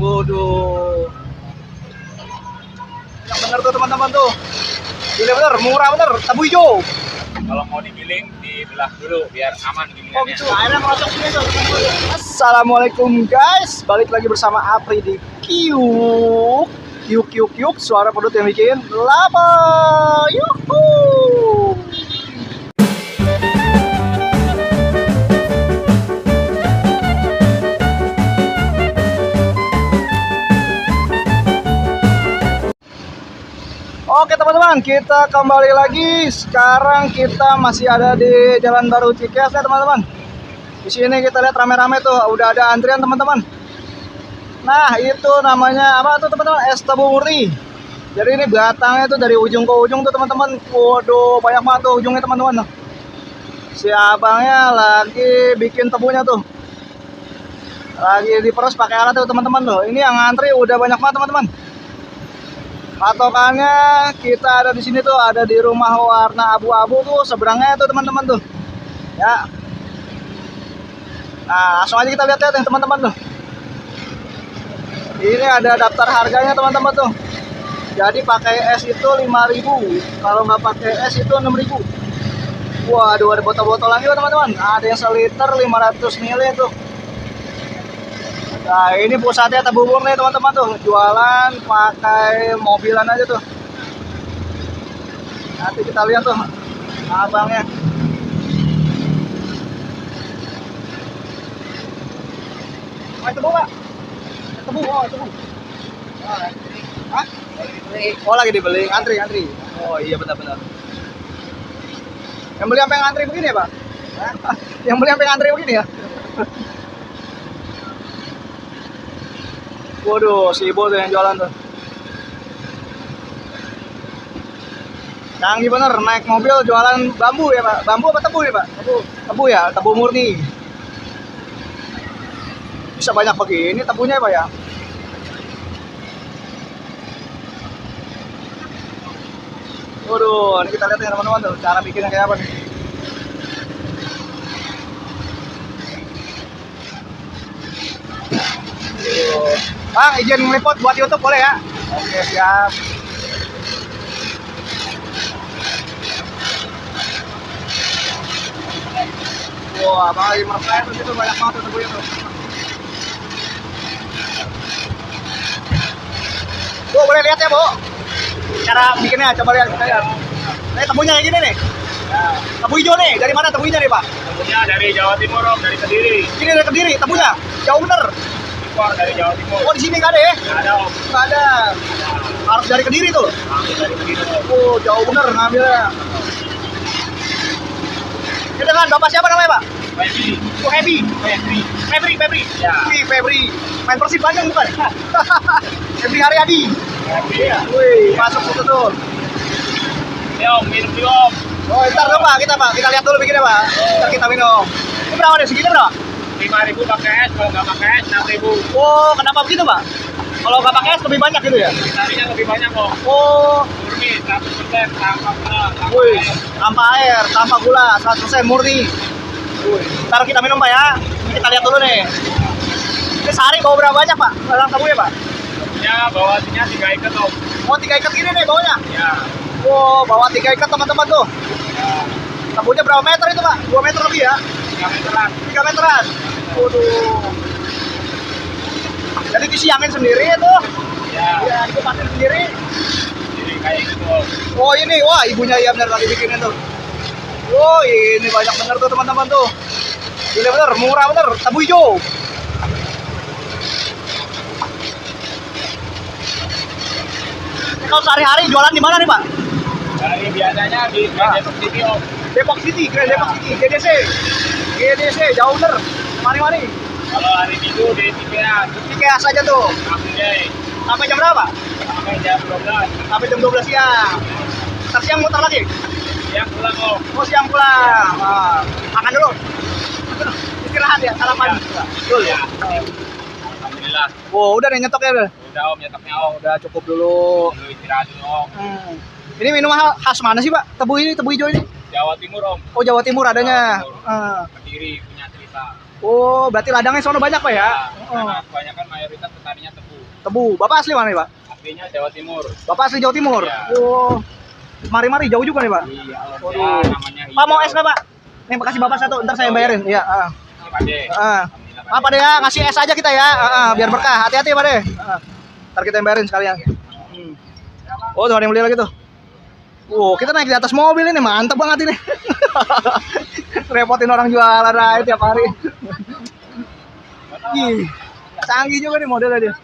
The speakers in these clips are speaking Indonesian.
Waduh. Yang bener tuh teman-teman tuh. Gila bener, murah bener, tebu hijau. Kalau mau digiling dibelah dulu biar aman gilingannya. Oh gitu. Akhirnya merosot sini tuh. Assalamualaikum guys, balik lagi bersama Apri di Kiuk. Kiuk, suara pedut yang bikin lapar. Yuhu. Oke teman-teman, kita kembali lagi. Sekarang kita masih ada di Jalan Baru Cikeas ya teman-teman. Di sini kita lihat rame-rame tuh, udah ada antrian teman-teman. Nah itu namanya apa tuh teman-teman? Es tebu murni. Jadi ini batangnya tuh dari ujung ke ujung tuh teman-teman. Waduh, banyak banget tuh ujungnya teman-teman. Si abangnya lagi bikin tebunya tuh. Lagi diperes pakai alat tuh teman-teman tuh. Ini yang ngantri udah banyak banget teman-teman. Patokannya kita ada di sini tuh, ada di rumah warna abu-abu tuh seberangnya tuh teman-teman tuh. Ya. Nah, langsung aja kita lihat-lihat ya teman-teman tuh. Ini ada daftar harganya teman-teman tuh. Jadi pakai es itu 5.000, kalau nggak pakai es itu 6.000. Waduh, ada botol-botol lagi teman-teman. Ada yang seliter 500 ml tuh. Nah ini pusatnya tebu murni teman-teman tuh, jualan pakai mobilan aja tuh. Nanti kita lihat tuh abangnya. Mau tebu nggak? Tebu, oh tebu. Hah? Oh lagi dibeli, antri. Oh iya benar-benar. Yang beli sampai ngantri begini ya Pak? Hah? Yang beli sampai ngantri begini ya? Waduh, si ibu tuh yang jualan tuh. Canggih bener, naik mobil jualan bambu ya Pak? Bambu apa tebu ya Pak? Tebu ya, tebu murni. Bisa banyak begini tebunya ya Pak ya? Waduh, ini kita lihat ya teman-teman tuh, cara bikinnya kayak apa nih. Bang, izin meliput buat YouTube boleh ya? Oke, siap. Wah, Bang lagi meresap tuh situ, banyak banget tuh tebunya tuh. Bu, boleh lihat ya, Bu? Cara bikinnya, coba lihat. Ini tebunya kayak gini nih. Tebu hijau nih, dari mana tebu hijau nih, Pak? Tebunya dari Jawa Timur, Om, dari Kediri. Ini dari Kediri, tebunya? Jauh bener. Impor dari Jawa Timur. Oh, di sini nggak ada ya? Nggak ada, Om. Nggak ada. Harus dari Kediri tuh. Ambil dari Kediri. Oh, jauh bener ngambilnya. Ini dengan Bapak siapa namanya, Pak? Febri. Oh, Febri. Febri. Ya. Febri. Main Persib Bandung bukan? Febri Haryadi. Febri ya. Wih, masuk situ tuh. Ini Om, minum dulu Om. Oh, ntar dong Pak, kita lihat dulu bikinnya Pak. Ntar kita minum. Ini berapa nih? Segini berapa? 5.000 pakai es, kalau nggak pakai es 6.000. Oh, kenapa begitu Pak? Kalau nggak pakai es lebih banyak gitu ya? Tarinya lebih banyak Om. Oh, Murni 100% tanpa gula, tanpa wih, es. tanpa air, tanpa gula, 100% murni. Wih, ntar kita minum Pak ya. Kita lihat dulu nih. Ini sehari bawa berapa banyak Pak? Barang tabu ya Pak? Ya, bawahnya 3 ikat Om. Oh, 3 ikat gini nih bawanya. Ya. Wow, bawa 3 ikat teman-teman tuh. Tabunya berapa meter itu Pak? 2 meter lebih ya? 3 meteran. 3 meteran. Waduh. Jadi disiangin sendiri itu? Ya. Ya, dipakai sendiri. Jadi kayak gitu Om. Oh ini, wah ibunya ya bener lagi bikinin tuh. Oh ini banyak bener tuh teman-teman tuh. Gila bener, murah bener, tebu hijau. Ini kalau sehari-hari jualan di mana nih Pak? Dari biasanya di Depok City Om. Depok City, Depok City, GDC, jauh bener. Mari-mari. Kalau hari Minggu di Cikeas. Cikeas aja tuh. Sampai Sampai jam berapa? sampai jam 12. Sampai jam 12 siang. Ntar siang muter lagi? Siang pulang Om. Oh siang pulang. Nah, makan dulu. Istirahat ya, sarapan. Betul ya. Alhamdulillah. Oh udah nih nyetok ya udah. Udah Om, nyetoknya Om. Udah cukup dulu. Dulu istirahat dulu Om. Ini minuman khas mana sih Pak? Tebu hijau ini? Jawa Timur Om. Oh Jawa Timur adanya. Jawa Timur. Kediri punya cerita. Oh berarti ladangnya sono banyak Pak ya? Karena kebanyakan mayoritas petaninya tebu. Tebu. Bapak asli mana nih, Pak? Aslinya Jawa Timur. Bapak asli Jawa Timur. Ya. Oh. Mari-mari jauh juga nih, Pak. Iya, Waduh. namanya Pak mau es nggak, Pak? Nih kasih Bapak satu, ntar saya bayarin. Iya, Pak De. Pak De ya, ngasih es aja kita ya. Biar berkah. Hati-hati, Pak De. Ntar kita yang bayarin sekalian. Oh, tuh ada yang beli lagi tuh. Kita naik di atas mobil ini, mantap banget ini. Repotin orang jualan aja tiap hari. Ih, canggih juga nih modelnya dia.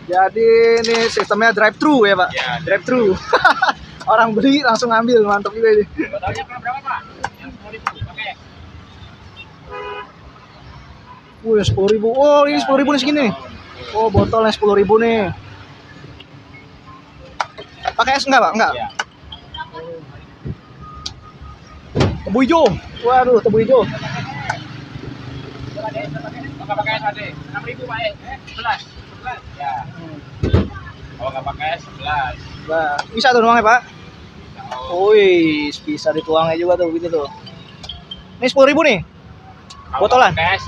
Jadi ini sistemnya drive thru ya, Pak? Ya, Drive thru. Orang beli langsung ambil, mantap juga ini. Botolnya berapa, Pak? Yang 10.000 pakai. 10.000. Oh, ini 10.000 nih segini nih. Oh, botolnya 10.000 nih. Pakai es enggak, Pak? Enggak. Iya. Tebu hijau. Waduh, tebu hijau. Kalau nggak pakai es ada 6.000 Pak. 11. Ya. Kalau nggak pakai es 11. Nah, bisa tuh nuangnya, Pak. Wih, bisa dituangnya juga tuh gitu tuh. Ini 10.000 nih. Kalau Botolan? nggak pakai es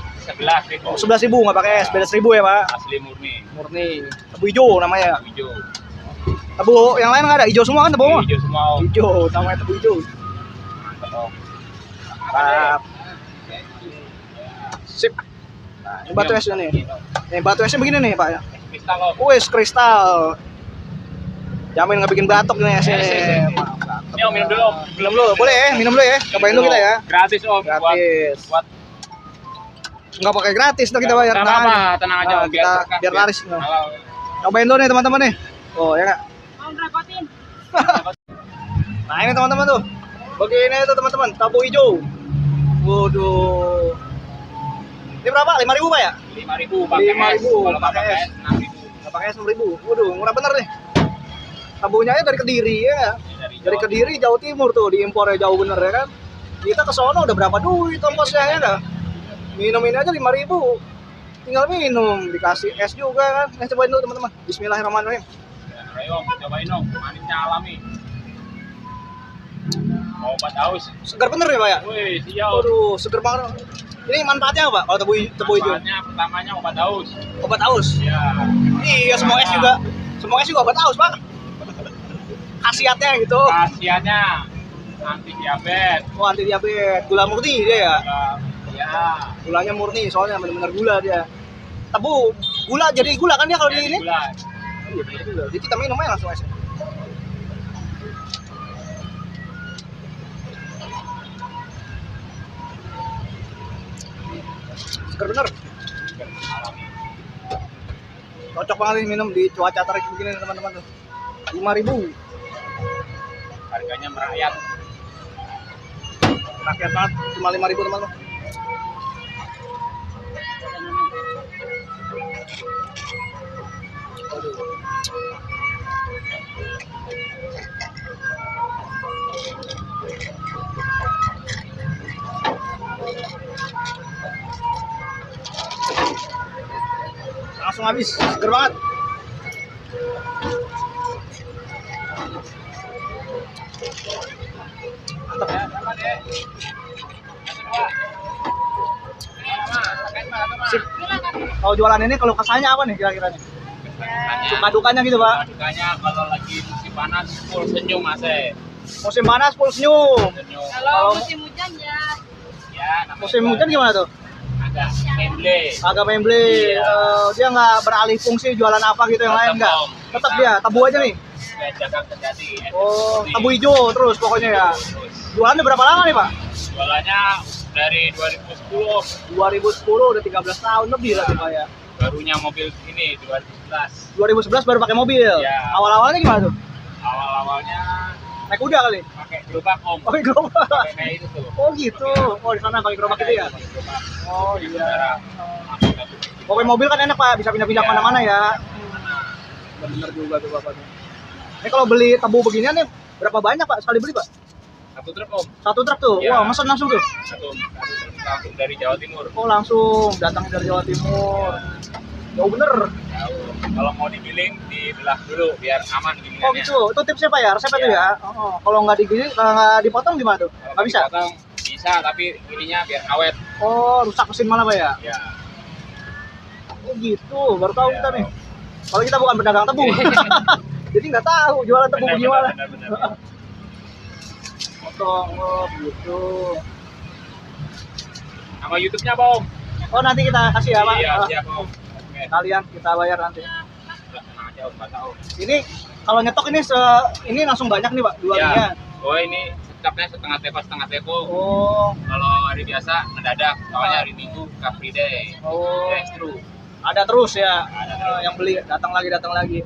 11.000. 11.000 nggak pakai es, beda 1.000 ya, Pak. Asli murni. Murni. Tebu hijau namanya. Hijau. Tebu yang lain nggak ada, hijau semua kan tebu? Hijau semua. Om. Hijau, namanya tebu hijau. Mantap, Om. Mantap. Sip. Nah, ini batu esnya nih. Nih batu esnya begini nih, Pak. Kristal, Om. Wes kristal. Jamin nggak bikin batuk nih esnya. Ini Om minum dulu, Om. Minum dulu, boleh ya? Minum dulu ya. Cobain dulu kita ya. Gratis, Om. Gratis. Buat Nggak pakai gratis, ntar kita bayar. Nggak apa-apa, tenang aja, Nah, Om. kita berkah, biar laris. Kalau Cobain dulu nih teman-teman nih. Oh ya nggak? Mau ngerepotin? Nah ini teman-teman tuh. Begini tuh teman-teman, tabu hijau. Waduh. Ini berapa? 5.000 Pak ya? 5.000 pakai 5.000 es. Kalau nggak pakai pakai es. es 6.000. Nggak pakai 6.000. Waduh, murah bener nih. Tabunya aja dari Kediri ya nggak? Dari Kediri Jawa Timur tuh, diimpornya jauh bener ya kan? Kita ke sono udah berapa duit ongkosnya ya nggak? Minum ini aja 5.000. Tinggal minum, dikasih es juga kan? Cobain dulu teman-teman. Bismillahirrahmanirrahim. Ayo, Om, cobain Om. Manisnya alami. Obat haus. Segar bener ya Pak ya? Wih, siap. Waduh, seger banget. Ini manfaatnya apa Pak? Kalau tebu hijau? Manfaatnya pertamanya obat haus. Obat haus. Ya. Iya, semua es juga. Semua es juga obat haus, Pak. Khasiatnya gitu. Khasiatnya anti diabetes. Oh, anti diabetes. Gula murni dia ya. Ya. Gulanya murni, soalnya benar-benar gula dia. Tebu, gula jadi gula kan dia kalau di ini? Gula. Iya, benar juga. Jadi kita minum aja langsung es. Seger bener. Cocok banget ini minum di cuaca terik begini teman-teman tuh. 5.000. Harganya merakyat. Rakyat banget, cuma 5.000 teman-teman. Langsung habis, seger banget. Sip. Kalau jualan ini kalau kesannya apa nih kira-kira nih? Suka dukanya gitu Pak. Dukanya kalau lagi musim panas full senyum Ase. Musim panas full senyum. Senyum. Kalau musim hujan ya. Ya, namanya Musim hujan gimana tuh? agak memble. Agak membeli. Iya. Dia nggak beralih fungsi jualan apa gitu yang lain nggak? Tetap dia tabu aja nih. Kayak jaga terjadi. Oh, tabu hijau terus pokoknya ya. Jualannya berapa lama nih Pak? Jualannya dari 2010. 2010 udah 13 tahun lebih lah Pak ya. Barunya mobil ini 2011. 2011 baru pakai mobil. Iya. Awal-awalnya gimana tuh? Awal-awalnya Naik kuda kali? pakai gerobak Om. Pakai gerobak. Pakai kayak itu tuh. Oh gitu. Oh di sana pakai gerobak itu ya? Pakai gerobak. Oh Pakai iya. bendera. Pakai mobil kan enak Pak, bisa pindah-pindah Iya. kemana-mana ya. Bener juga tuh Bapak. Ini kalau beli tebu beginian nih berapa banyak Pak sekali beli Pak? Satu truk Om. Satu truk tuh? Iya. Wah mesen langsung tuh? Satu truk langsung dari Jawa Timur. Oh langsung datang dari Jawa Timur. Jauh bener. Jauh. Kalau mau digiling dibelah dulu biar aman gilingannya. Oh gitu. Itu tipsnya Pak ya, resepnya tuh ya. Oh, kalau nggak digiling, kalau nggak dipotong gimana tuh? Kalau Nggak bisa. dipotong, bisa tapi ininya biar awet. Oh rusak mesin malah Pak ya. Ya. Oh gitu, baru tahu kita nih. Kalau kita bukan pedagang tebu. Jadi nggak tahu jualan tebu gimana. Benar. Potong, oh gitu. Nama YouTube-nya apa Om? Oh nanti kita kasih ya Pak. Iya, siap Om. Oke. Kalian kita bayar nanti. Udah, tenang aja Om, nggak tahu. Ini kalau nyetok ini langsung banyak nih Pak jualnya. Ya. Oh ini setapnya setengah teko. Oh, Kalau hari biasa mendadak, soalnya hari Minggu Car Free Day. oh. Drive thru. Ada terus ya. Ada terus. Yang beli datang lagi.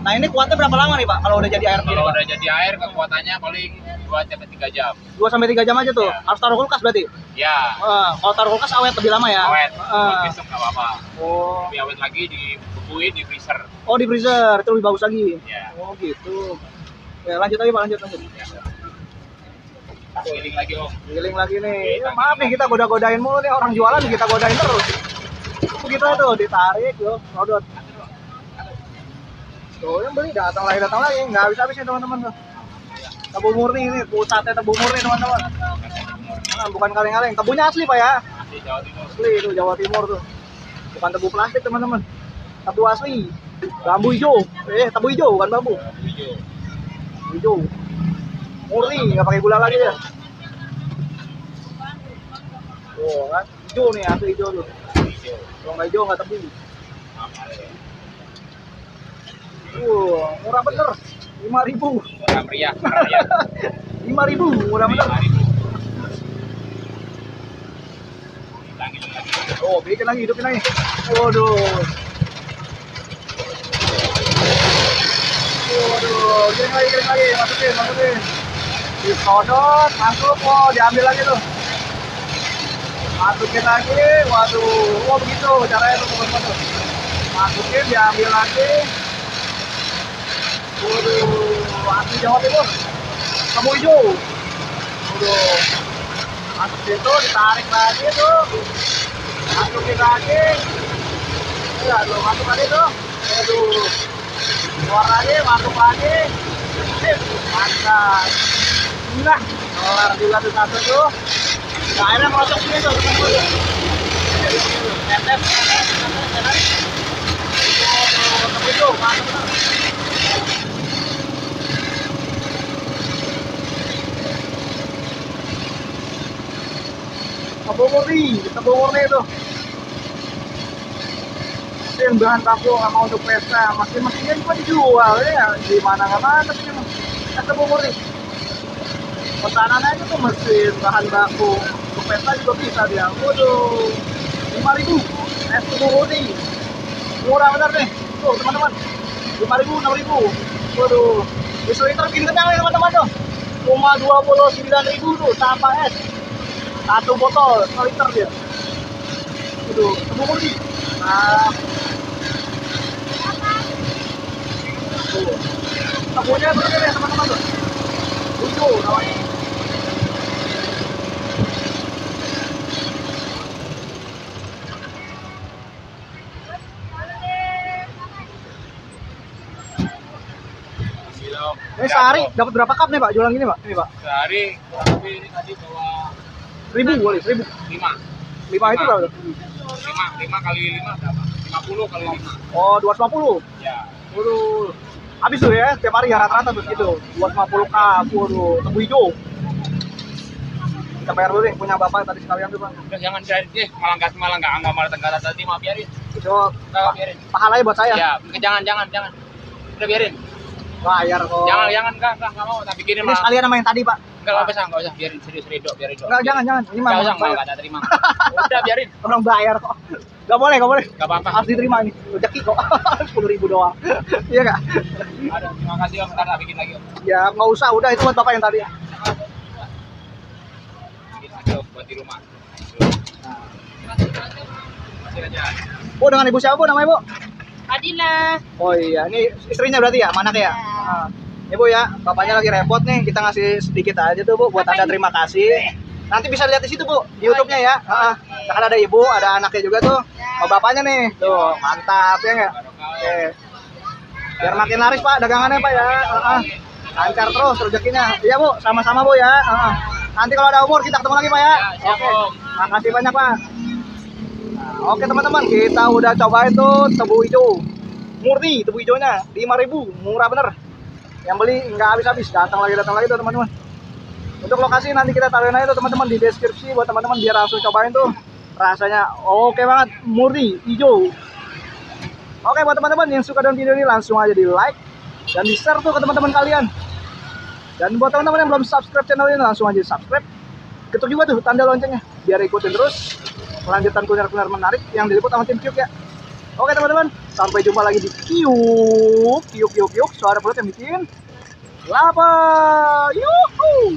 Nah ini kuatnya berapa lama nih Pak kalau udah jadi air gini? Kalau Pak? udah jadi air kekuatannya paling 2-3 jam. 2 sampai 3 jam aja tuh. Ya. Harus taruh kulkas berarti. Ya. Kalau taruh kulkas awet lebih lama ya. Awet. Ah. Besok nggak apa-apa. Oh. Lebih awet lagi dibukuin di freezer. Oh di freezer itu lebih bagus lagi. Ya. Oh gitu. Ya lanjut lagi Pak, lanjut. Keliling lagi Om. Giling lagi nih. Ya, maaf nih kita goda-godain mulu nih orang jualan kita godain terus. Begitu tuh ditarik loh, rodot. Tuh yang beli datang lagi nggak habis-habis ya teman-teman tuh. Tebu murni ini, pusatnya tebu murni teman-teman. Nah, bukan kaleng-kaleng, tebunya asli Pak ya. Masih Jawa Timur. Asli itu Jawa Timur tuh. Bukan tebu plastik teman-teman. Tebu asli. Bambu hijau. Tebu hijau bukan bambu. Hijau. Hijau. Murni, nggak pakai gula lagi ya. Oh kan, hijau nih, asli hijau tuh. Hijau. Kalau nggak hijau nggak tebu. Mahal ya. Murah bener. 5.000. Murah meriah. 5.000, murah bener. 5.000. Hilangin lagi. Oh, bikin lagi, hidupin lagi. Waduh. Giling lagi, masukin. Disodot, masuk, oh diambil lagi tuh. Masukin lagi, waduh. Oh begitu caranya tuh teman-teman. Masukin, diambil lagi. Waduh, asli Jawa Timur. Tebu hijau. Waduh. Masuk situ, ditarik lagi tuh. Masukin lagi. Ya, tuh, masuk lagi tuh. Waduh. Keluar lagi, masuk lagi. Sip, mantap. Nah, kelar juga tuh satu tuh. Nah, airnya merosok sini tuh, teman-teman. Tetes. Waduh, tebu hijau, mantap bener. Tebu murni itu. Mesin bahan baku sama untuk pesta, mesinnya juga dijual ya. Di mana nggak mantap sih emang. Tebu murni. Pesanannya itu tuh mesin bahan baku untuk pesta juga bisa dia. Waduh, 5.000. Es tebu murni. Murah bener nih. Tuh teman-teman. 5.000, 6.000. Waduh, bis liter bikin kenyang nih teman-teman tuh. Cuma 29.000 tuh tanpa es. Satu botol 1 liter dia. Waduh, tebu murni. Nah, tuh. Tebunya begini nih teman-teman tuh. Lucu namanya. Ini sehari dapat berapa cup nih Pak jualan gini Pak? Ini Pak. Sehari kurang lebih ini tadi bawa 1.000 boleh, 1.000. 5. 5 itu berapa tuh? 5 kali 5 berapa? 50 kali 5. Oh, 250. Ya. Waduh. Habis tuh ya, setiap hari ya rata-rata tuh gitu. 250 cup. Waduh, tebu hijau. Kita bayar dulu nih punya Bapak tadi sekalian tuh Pak. Udah jangan jadi malah nggak malah tenggara tadi mah biarin. Itu Biarin. pahalanya buat saya. Ya, jangan. Udah biarin. Bayar kok. Jangan enggak mau tak bikirin Ini mah. sekalian sama yang tadi Pak. Enggak usah, biarin serius biarin dok. Enggak, jangan. Ini mah Enggak usah, bayar. enggak ada terima. Udah biarin. Orang bayar kok. Gak boleh. Enggak apa-apa. Harus diterima ini. Rezeki kok. 10.000 doang. Iya nggak? Aduh, terima kasih Om. Ntar tak bikin lagi Om. Ya nggak usah. Udah itu buat Bapak yang tadi. Bikin lagi Om, buat di rumah. Masih aja. Bu dengan ibu siapa Bu namanya Bu? Adila. Oh iya, ini istrinya berarti ya, mana ya? Nah, Ibu ya, bapaknya lagi repot nih, kita ngasih sedikit aja tuh Bu, buat tanda terima kasih. Nanti bisa lihat di situ Bu, di YouTube-nya ya. Kan ada ibu, ada anaknya juga tuh. Oh bapaknya nih, tuh mantap ya nggak? Oke. Biar makin laris Pak, dagangannya Pak ya. Lancar terus rezekinya. Iya Bu, sama-sama Bu ya. Nanti kalau ada umur kita ketemu lagi Pak ya. Ya, siap, Oke. Om. Makasih banyak Pak. Oke teman-teman, kita udah cobain tuh tebu hijau murni, tebu hijaunya 5.000, murah bener. Yang beli nggak habis-habis, datang lagi tuh teman-teman. Untuk lokasi nanti kita taruhin aja tuh teman-teman di deskripsi buat teman-teman biar langsung cobain tuh. Rasanya oke banget, murni hijau. Oke, buat teman-teman yang suka dengan video ini langsung aja di like dan di share tuh ke teman-teman kalian. Dan buat teman-teman yang belum subscribe channel ini langsung aja subscribe. Ketuk juga tuh tanda loncengnya biar ikutin terus kelanjutan kuliner-kuliner menarik yang diliput sama tim Kyuk ya. Oke teman-teman, sampai jumpa lagi di Kyuk. Suara perut yang bikin lapar. Yuhu.